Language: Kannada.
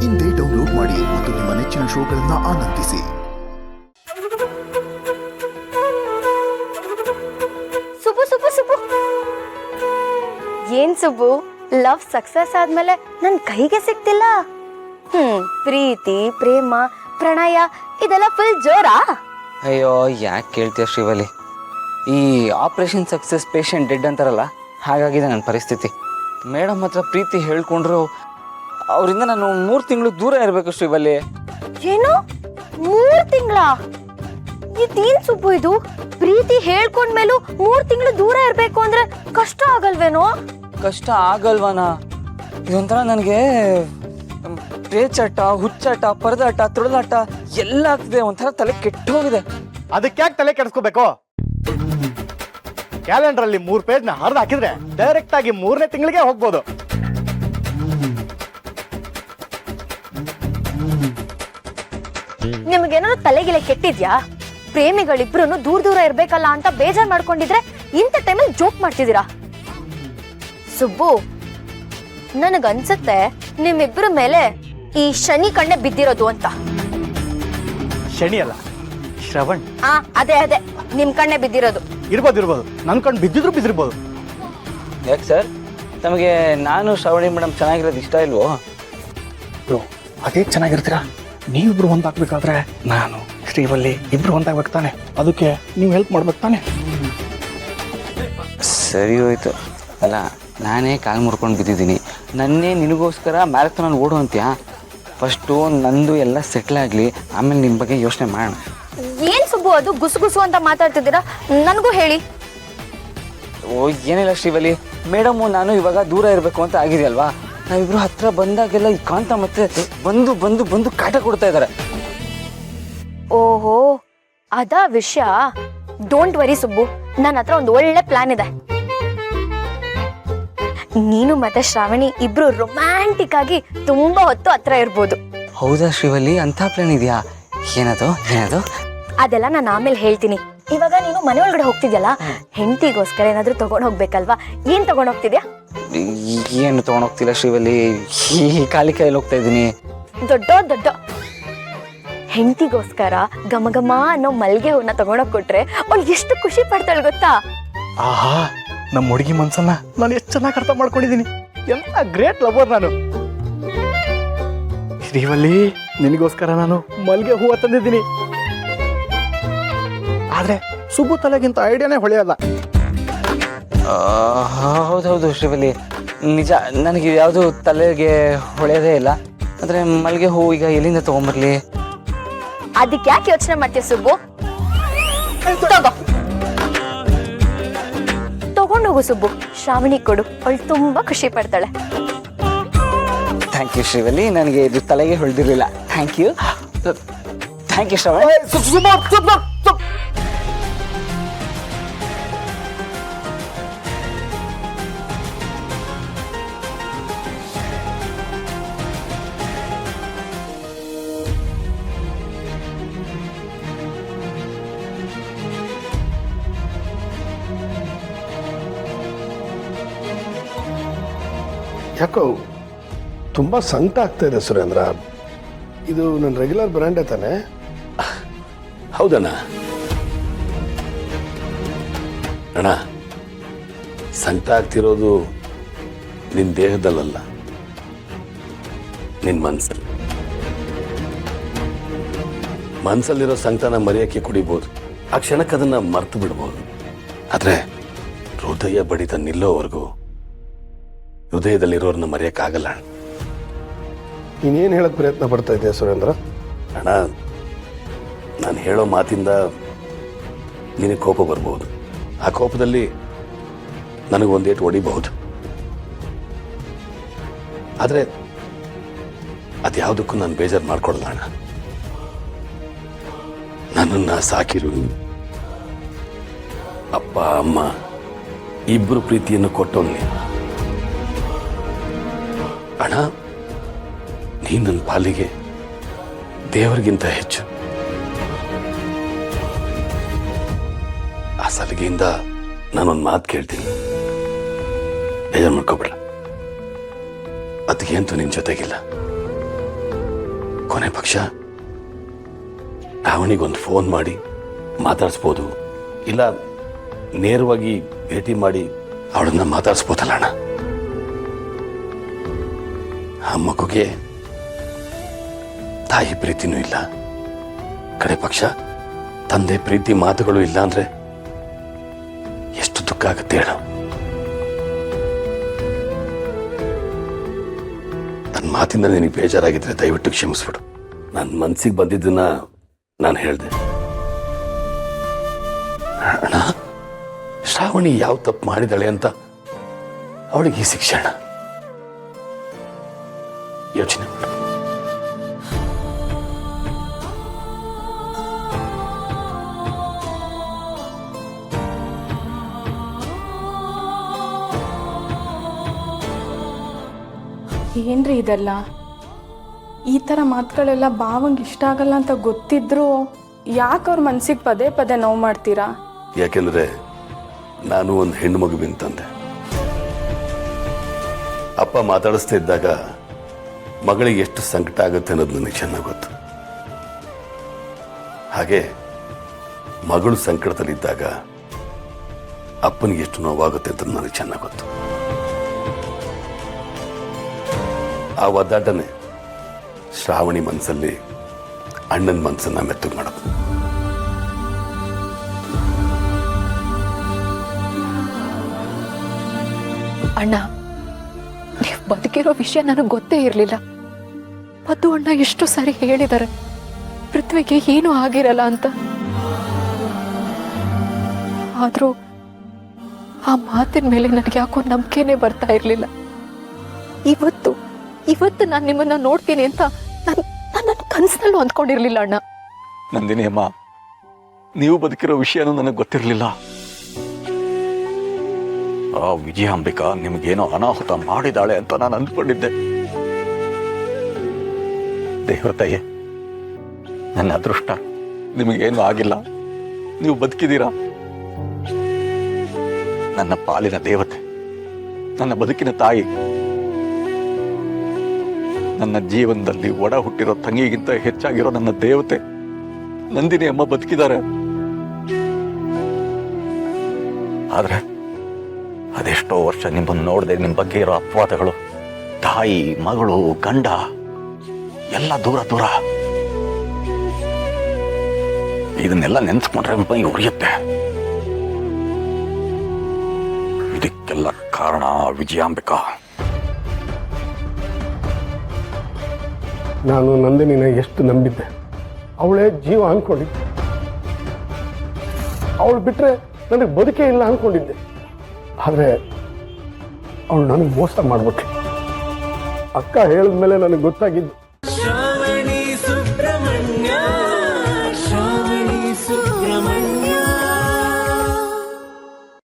ಇಂದೇ ಡೌನ್ಲೋಡ್ ಮಾಡಿ ಮತ್ತು ನಿಮ್ಮ ನೆಚ್ಚಿನ ಶೋಗಳನ್ನು ಆನಂದಿಸಿ. ಸುಬ್ಬು ಸುಬ್ಬು ಸುಬ್ಬು ಏನ್ ಸುಬ್ಬು, ಲವ್ ಸಕ್ಸಸ್ ಆದ್ಮೇಲೆ ನನ್ ಕೈಗೆ ಸಿಕ್ತಿಲ್ಲ. ಪ್ರೀತಿ, ಪ್ರೇಮ, ಪ್ರಣಯ ಇದೆಲ್ಲ ಫುಲ್ ಜೋರಾ? ಅಯ್ಯೋ ಯಾಕೆ ಕೇಳ್ತೀಯ ಶ್ರೀವಲಿ, ಈ ಆಪರೇಷನ್ ಸಕ್ಸಸ್ ಪೇಷಂಟ್ ಡೆಡ್ ಅಂತಾರಲ್ಲ, ಹಾಗಾಗಿದೆ ನನ್ನ ಪರಿಸ್ಥಿತಿ. ಮೇಡಮ್ ಹತ್ರ ಪ್ರೀತಿ ಹೇಳ್ಕೊಂಡ್ರು ಅವರಿಂದ ನಾನು 3 ತಿಂಗಳು ದೂರ ಇರಬೇಕು ಶ್ರೀವಲಿ. ಏನು 3 ತಿಂಗಳ? ಇದೇನ್ ಸುಬ್ಬು ಇದು? ಪ್ರೀತಿ ಹೇಳ್ಕೊಂಡ್ಮೇಲೂ 3 ತಿಂಗಳು ದೂರ ಇರ್ಬೇಕು ಅಂದ್ರೆ ಕಷ್ಟ ಆಗಲ್ವೇನೋ? ಕಷ್ಟ ಆಗಲ್ವಾನಾ? ಇದೊಂಥರ ನನಗೆ ಪೇಚಾಟ, ಹುಚ್ಚಾಟ, ಪರದಾಟ, ತುಳದಾಟ ಎಲ್ಲ ಆಗ್ತಿದೆ. ಒಂಥರ ತಲೆ ಕೆಟ್ಟೋಗಿದೆ. ಅದಕ್ಕೆ ಯಾಕೆ ತಲೆ ಕೆಡಿಸ್ಕೋಬೇಕು? ಕ್ಯಾಲೆಂಡರ್ ಅಲ್ಲಿ 3 ಪೇಜ್ ನ ಹರಿದು ಹಾಕಿದ್ರೆ ಡೈರೆಕ್ಟ್ ಆಗಿ 3ನೇ ತಿಂಗಳಿಗೆ ಹೋಗ್ಬೋದು. ನಿಮ್ಗೇನಾದ್ರು ತಲೆಗಿಲೆ ಕೆಟ್ಟಿದ್ಯಾ? ಪ್ರೇಮಿಗಳಿಬ್ರು ದೂರ ದೂರ ಇರ್ಬೇಕಲ್ಲ ಅಂತ ಬೇಜಾರ್ ಮಾಡ್ಕೊಂಡಿದ್ರೆ ಇಂಥ ಟೈಮಲ್ಲಿ ಜೋಕ್ ಮಾಡ್ತಿದ್ದೀರಾ? ಸುಬ್ಬು, ನನಗನ್ಸುತ್ತೆ ನಿಮ್ಮಿಬ್ರ ಮೇಲೆ ಈ ಶನಿ ಕಣ್ಣೆ ಬಿದ್ದಿರೋದು ಅಂತ. ಶನಿ ಅಲ್ಲ, ಶ್ರವಣ್. ಅದೇ ಅದೇ, ನಿಮ್ ಕಣ್ಣೆ ಬಿದ್ದಿರೋದು. ಇರ್ಬೋದು, ನನ್ ಕಣ್ಣು ಬಿದ್ದಿರ್ಬೋದು. ಯಾಕೆ ಸರ್, ತಮಗೆ ನಾನು ಶ್ರಾವಣಿ ಮೇಡಮ್ ಚೆನ್ನಾಗಿರೋದು ಇಷ್ಟ ಇಲ್ವೋ? ಅದೇ ಚೆನ್ನಾಗಿರ್ತೀರಾ? ನೀವಿಬ್ರು ಒಂದಾಗ್ಬೇಕಾದ್ರೆ ನಾನು ಶ್ರೀವಲ್ಲಿ ಇಬ್ರು ಒಂದಾಗ್ಬೇಕು ತಾನೆ, ಅದಕ್ಕೆ ನೀವು ಹೆಲ್ಪ್ ಮಾಡ್ಬೇಕು ತಾನೆ. ಸರಿ ಹೋಯ್ತು. ಅಲ್ಲ, ನಾನೇ ಕಾಲು ಮುರ್ಕೊಂಡು ಬಿದ್ದಿದ್ದೀನಿ, ನನ್ನೇ ನಿನಗೋಸ್ಕರ ಮ್ಯಾರಥಾನಲ್ಲಿ ಓಡು ಅಂತ್ಯಾ? ಫಸ್ಟು ನಂದು ಎಲ್ಲ ಸೆಟ್ಲ್ ಆಗಲಿ, ಆಮೇಲೆ ನಿಮ್ಮ ಬಗ್ಗೆ ಯೋಚನೆ ಮಾಡೋಣ. ಏನ್ ಸುಬ್ಬು ಅದು ಗುಸು ಗುಸು ಅಂತ ಮಾತಾಡ್ತಿದ್ದೀರಾ? ನನಗೂ ಹೇಳಿ. ಓ ಏನಿಲ್ಲ ಶ್ರೀವಲಿ, ಮೇಡಮು ನಾನು ಇವಾಗ ದೂರ ಇರಬೇಕು ಅಂತ ಆಗಿದೆಯಲ್ವಾ, ನಾವಿಬ್ರು ಹತ್ರ ಬಂದಾಗೆಲ್ಲ ಈ ಕಾಂತ ಮತ್ತೆ ಬಂದು ಬಂದು ಬಂದು ಕಾಟ ಕೊಡ್ತಾ ಇದ್ದಾರೆ. ಓಹೋ, ಅದಾ ವಿಷಯ. ಡೋಂಟ್ ವರಿ ಸುಬ್ಬು, ನನ್ನ ಹತ್ರ ಒಂದು ಒಳ್ಳೆ ಪ್ಲಾನ್ ಇದೆ. ನೀನು ಮತ್ತೆ ಶ್ರಾವಣಿ ಇಬ್ರು ರೊಮ್ಯಾಂಟಿಕ್ ಆಗಿ ತುಂಬಾ ಹೊತ್ತು ಹತ್ರ ಇರ್ಬೋದು. ಹೌದಾ ಶ್ರೀವಲಿ, ಅಂತ ಪ್ಲಾನ್ ಇದೆಯಾ? ಏನದು? ಅದೆಲ್ಲ ನಾನು ಆಮೇಲೆ ಹೇಳ್ತೀನಿ. ಇವಾಗ ನೀನು ಮನೆ ಒಳಗಡೆ ಹೋಗ್ತಿದ್ಯಲ್ಲ, ಹೆಂಡತಿಗೋಸ್ಕರ ಏನಾದ್ರೂ ತಗೊಂಡ್ ಹೋಗ್ಬೇಕಲ್ವಾ? ಏನ್ ತಗೊಂಡ್ ಹೋಗ್ತಿದ್ಯಾ? ಏನು ತಗೊಂಡೋಗ್ತಿಲ್ಲ ಶ್ರೀವಲಿ, ಈ ಖಾಲಿ ಕೈಯಲ್ಲಿ ಹೋಗ್ತಾ ಇದ್ದೀನಿ. ದೊಡ್ಡ ಹೆಂಡತಿಗೋಸ್ಕರ ಘಮ ಘಮ ಅನ್ನೋ ಮಲ್ಗೆ ಹೂವನ್ನ ತಗೊಂಡೋಗ್ ಕೊಟ್ರೆ ಅವ್ಳು ಎಷ್ಟು ಖುಷಿ ಪಡ್ತಾಳೆ ಗೊತ್ತಾ? ಆಹಾ, ನಮ್ಮ ಹುಡುಗಿ ಮನ್ಸನ್ನ ನಾನು ಎಷ್ಟು ಚೆನ್ನಾಗಿ ಅರ್ಥ ಮಾಡ್ಕೊಂಡಿದ್ದೀನಿ. ಎಂತ ಗ್ರೇಟ್ ಲವರ್ ನಾನು. ಶ್ರೀವಲ್ಲಿ, ನಿನಗೋಸ್ಕರ ನಾನು ಮಲ್ಗೆ ಹೂವು ತಂದಿದ್ದೀನಿ. ಆದ್ರೆ ಸುಬ್ಬು ತಲೆಗಿಂತ ಐಡಿಯಾನೇ ಹೊಳೆಯಲ್ಲ. ಹೌದೌದು ಶ್ರೀವಲಿ, ನಿಜ, ನನಗೆ ಯಾವುದು ತಲೆಗೆ ಹೊಳೆಯೋದೇ ಇಲ್ಲ. ಆದರೆ ಮಲ್ಲಿಗೆ ಹೂ ಈಗ ಎಲ್ಲಿಂದ ತಗೊಂಬರ್ಲಿ? ಅದಕ್ಕೆ ಯಾಕೆ ಯೋಚನೆ ಮಾಡ್ತೀಯ ಸುಬ್ಬು? ತಗೊಂಡೋಗು ಸುಬ್ಬು, ಶ್ರಾವಣಿ ಕೊಡು, ಅವಳು ತುಂಬಾ ಖುಷಿ ಪಡ್ತಾಳೆ. ಥ್ಯಾಂಕ್ ಯು ಶ್ರೀವಲಿ, ನನಗೆ ಇದು ತಲೆಗೆ ಹೊಳೆದಿರಲಿಲ್ಲ. Thank you Shravani. ಯಾಕೋ ತುಂಬ ಸಂಕಟ ಆಗ್ತಾ ಇದೆ ಸುರೇಂದ್ರ. ಇದು ನನ್ನ ರೆಗ್ಯುಲರ್ ಬ್ರ್ಯಾಂಡೇ ತಾನೆ? ಹೌದಣ್ಣ. ಅಣ್ಣ, ಸಂಕಟ ಆಗ್ತಿರೋದು ನಿನ್ನ ದೇಹದಲ್ಲ, ನಿನ್ನ ಮನಸ್ಸಲ್ಲಿ. ಮನಸ್ಸಲ್ಲಿರೋ ಸಂಕಟನ ಮರೆಯೋಕ್ಕೆ ಕುಡಿಬೋದು, ಆ ಕ್ಷಣಕ್ಕೆ ಅದನ್ನು ಮರ್ತು ಬಿಡ್ಬೋದು. ಆದರೆ ಹೃದಯ ಬಡಿತ ನಿಲ್ಲೋವರೆಗೂ ಹೃದಯದಲ್ಲಿರೋರನ್ನ ಮರೆಯೋಕ್ಕಾಗಲ್ಲ. ಇನ್ನೇನು ಹೇಳಕ್ ಪ್ರಯತ್ನ ಪಡ್ತಾ ಇದೆಯಾ ಸುರೇಂದ್ರ? ಅಣ್ಣ, ನಾನು ಹೇಳೋ ಮಾತಿಂದ ನಿನಗೆ ಕೋಪ ಬರ್ಬೋದು. ಆ ಕೋಪದಲ್ಲಿ ನನಗೊಂದೇಟು ಹೊಡಿಬಹುದು. ಆದರೆ ಅದ್ಯಾವುದಕ್ಕೂ ನಾನು ಬೇಜಾರು ಮಾಡ್ಕೊಡಲ್ಲ ಅಣ್ಣ. ನನ್ನನ್ನು ಸಾಕಿರು ಅಪ್ಪ ಅಮ್ಮ ಇಬ್ಬರು ಪ್ರೀತಿಯನ್ನು ಕೊಟ್ಟೋನ್ನಿ ಅಣ್ಣ. ನೀನು ನನ್ನ ಪಾಲಿಗೆ ದೇವರಿಗಿಂತ ಹೆಚ್ಚು. ಆ ಸಲಿಗೆಯಿಂದ ನಾನೊಂದು ಮಾತು ಕೇಳ್ತೀನಿ, ಬೇಜಾರು ಮಾಡ್ಕೊಬಿಡ್ರ. ಅದಕ್ಕೆ ಅಂತೂ ನಿನ್ನ ಜೊತೆಗಿಲ್ಲ. ಕೊನೆ ಪಕ್ಷ ಅವನಿಗೊಂದು ಫೋನ್ ಮಾಡಿ ಮಾತಾಡಿಸ್ಬೋದು, ಇಲ್ಲ ನೇರವಾಗಿ ಭೇಟಿ ಮಾಡಿ ಅವಳನ್ನ ಮಾತಾಡಿಸ್ಬೋದಲ್ಲ ಅಣ್ಣ. ಆ ಮಗುಗೆ ತಾಯಿ ಪ್ರೀತಿನೂ ಇಲ್ಲ, ಕಡೆ ಪಕ್ಷ ತಂದೆ ಪ್ರೀತಿ ಮಾತುಗಳು ಇಲ್ಲ ಅಂದ್ರೆ ಎಷ್ಟು ದುಃಖ ಆಗುತ್ತೆ ಹೇಳು. ನನ್ನ ಮಾತಿಂದ ನಿನಗೆ ಬೇಜಾರಾಗಿದ್ರೆ ದಯವಿಟ್ಟು ಕ್ಷಮಿಸ್ಬಿಡು. ನನ್ನ ಮನಸ್ಸಿಗೆ ಬಂದಿದ್ದನ್ನ ನಾನು ಹೇಳಿದೆ. ಅಣ್ಣ, ಶ್ರಾವಣಿ ಯಾವ ತಪ್ಪು ಮಾಡಿದಾಳೆ ಅಂತ ಅವಳಿಗೆ ಈ ಶಿಕ್ಷಣ ಯೋಚನೆ ಮಾಡು. ಏನ್ರಿ ಇದೆಲ್ಲ? ಈ ಥರ ಮಾತುಗಳೆಲ್ಲ ಭಾವಂಗೆ ಇಷ್ಟ ಆಗಲ್ಲ ಅಂತ ಗೊತ್ತಿದ್ರು ಯಾಕೆ ಅವ್ರ ಮನ್ಸಿಗೆ ಪದೇ ಪದೇ ನೋವು ಮಾಡ್ತೀರಾ? ಯಾಕೆಂದ್ರೆ ನಾನು ಒಂದು ಹೆಣ್ಣು ಮಗುವಿನ ತಂದೆ. ಅಪ್ಪ ಮಾತಾಡಿಸ್ತಾ ಇದ್ದಾಗ ಮಗಳಿಗೆ ಎಷ್ಟು ಸಂಕಟ ಆಗುತ್ತೆ ಅನ್ನೋದು ನನಗೆ ಚೆನ್ನಾಗಿ ಗೊತ್ತು. ಹಾಗೆ ಮಗಳು ಸಂಕಟದಲ್ಲಿದ್ದಾಗ ಅಪ್ಪನಿಗೆ ಎಷ್ಟು ನೋವಾಗುತ್ತೆ ಅಂತ ನನಗೆ ಚೆನ್ನಾಗಿ ಗೊತ್ತು. ಆ ಒದ್ದಾಟನೆ ಶ್ರಾವಣಿ ಮನಸ್ಸಲ್ಲಿ ಅಣ್ಣನ ಮನಸ್ಸನ್ನ ಮೆತ್ತಗೆ ಮಾಡೋದು. ಅಣ್ಣ, ನೀವು ಬದುಕಿರೋ ವಿಷಯ ನನಗೆ ಗೊತ್ತೇ ಇರಲಿಲ್ಲ. ಮದ್ದು ಅಣ್ಣ ಎಷ್ಟು ಸಾರಿ ಹೇಳಿದ್ದಾರೆ ಪೃಥ್ವಿಗೆ ಏನೂ ಆಗಿರಲ್ಲ ಅಂತ. ಆದರೂ ಆ ಮಾತಿನ ಮೇಲೆ ನನಗೆ ಯಾಕೋ ನಂಬಿಕೆನೇ ಬರ್ತಾ ಇರಲಿಲ್ಲ. ಇವತ್ತು ನಾನು ನಿಮ್ಮನ್ನ ನೋಡ್ತೀನಿ ಅಂತ ನನ್ನ ಕನಸಿನಲ್ಲೂ ಅಂದ್ಕೊಂಡಿರ್ಲಿಲ್ಲ ಅಣ್ಣ. ನಂದಿನಿ ಅಮ್ಮ, ನೀವು ಬದುಕಿರೋ ವಿಷಯನೂ ನನಗೆ ಗೊತ್ತಿರಲಿಲ್ಲ. ಆ ವಿಜಯಾಂಬಿಕಾ ನಿಮಗೇನೋ ಅನಾಹುತ ಮಾಡಿದಾಳೆ ಅಂತ ನಾನು ಅಂದ್ಕೊಂಡಿದ್ದೆ. ದೇವತೆಯೇ, ನನ್ನ ಅದೃಷ್ಟ, ನಿಮಗೇನು ಆಗಿಲ್ಲ, ನೀವು ಬದುಕಿದ್ದೀರಾ. ನನ್ನ ಪಾಲಿನ ದೇವತೆ, ನನ್ನ ಬದುಕಿನ ತಾಯಿ, ನನ್ನ ಜೀವನದಲ್ಲಿ ಒಡ ಹುಟ್ಟಿರೋ ತಂಗಿಗಿಂತ ಹೆಚ್ಚಾಗಿರೋ ನನ್ನ ದೇವತೆ ನಂದಿನಿ ಅಮ್ಮ ಬದುಕಿದ್ದಾರೆ. ಆದ್ರೆ ಅದೆಷ್ಟೋ ವರ್ಷ ನಿಮ್ಮನ್ನು ನೋಡದೆ ನಿಮ್ಮ ಬಗ್ಗೆ ಇರೋ ಅಪವಾದಗಳು, ತಾಯಿ ಮಗಳು ಗಂಡ ಎಲ್ಲ ದೂರ ದೂರ. ಇದನ್ನೆಲ್ಲ ನೆನ್ಸ್ಕೊಂಡ್ರೆ ಮೈ ಉರಿಯುತ್ತೆ. ಇದಕ್ಕೆಲ್ಲ ಕಾರಣ ವಿಜಯಾಂಬಿಕಾ. ನಾನು ನಂದಿನಿನ ಎಷ್ಟು ನಂಬಿದ್ದೆ, ಅವಳೇ ಜೀವ ಅಂದ್ಕೊಂಡಿದ್ದೆ. ಅವಳು ಬಿಟ್ಟರೆ ನನಗೆ ಬದುಕೇ ಇಲ್ಲ ಅಂದ್ಕೊಂಡಿದ್ದೆ. ಆದರೆ ಅವಳು ನನಗೆ ಮೋಸ ಮಾಡ್ಬಿಟ್ಲು. ಅಕ್ಕ ಹೇಳಿದ್ಮೇಲೆ ನನಗೆ ಗೊತ್ತಾಗಿದ್ದು